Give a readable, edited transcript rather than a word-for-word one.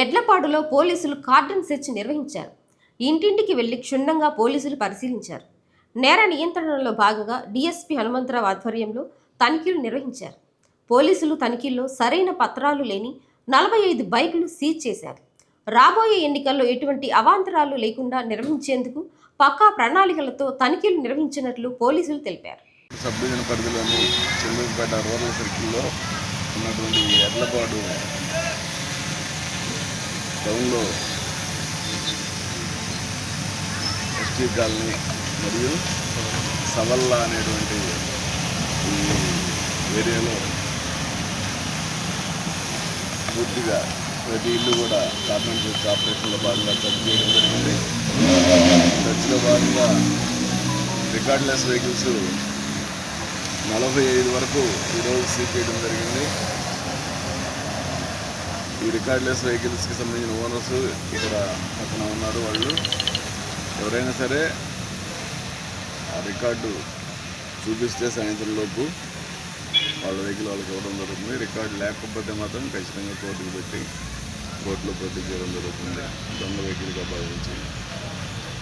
ఎడ్లపాడులో పోలీసులు cordon search నిర్వహించారు. ఇంటింటికి వెళ్లి క్షుణ్ణంగా పోలీసులు పరిశీలించారు. నేర నియంత్రణలో భాగంగా డీఎస్పీ హనుమంతరావు ఆధ్వర్యంలో తనిఖీలు నిర్వహించారు. పోలీసులు తనిఖీల్లో సరైన పత్రాలు లేని 45 బైకులు సీజ్ చేశారు. రాబోయే ఎన్నికల్లో ఎటువంటి అవాంతరాలు లేకుండా నిర్వహించేందుకు పక్కా ప్రణాళికలతో తనిఖీలు నిర్వహించినట్లు పోలీసులు తెలిపారు. సబ్ డివిజన్ పరిధిలోని చెల్లూరుపేట రూరల్ సర్కిల్లో ఉన్నటువంటి ఎడ్లపాడు టౌన్లో ఎస్టీ కాలనీ మరియు సవల్లా అనేటువంటి ఈ ఏరియాలో పూర్తిగా ప్రతి ఇల్లు కూడా కార్డన్ సెర్చ్ ఆపరేషన్లో భాగంగా సెర్చ్ చేయడం జరిగింది. సెర్చ్లో భాగంగా రికార్డ్లెస్ వెహికల్స్ 45 వరకు ఈరోజు సీజ్ చేయడం జరిగింది. ఈ రికార్డ్లెస్ వెహికల్స్కి సంబంధించిన ఓనర్స్ ఇక్కడ పక్కన ఉన్నారు. వాళ్ళు ఎవరైనా సరే ఆ రికార్డు చూపిస్తే సాయంత్రం లోపు వాళ్ళ వెహికల్ వాళ్ళకి ఇవ్వడం జరుగుతుంది. రికార్డు లేకపోతే మాత్రం ఖచ్చితంగా కోర్టుకు పెట్టి కోర్టులో ప్రొడ్యూస్ చేయడం జరుగుతుంది. దొంగ వెహికల్గా భావించి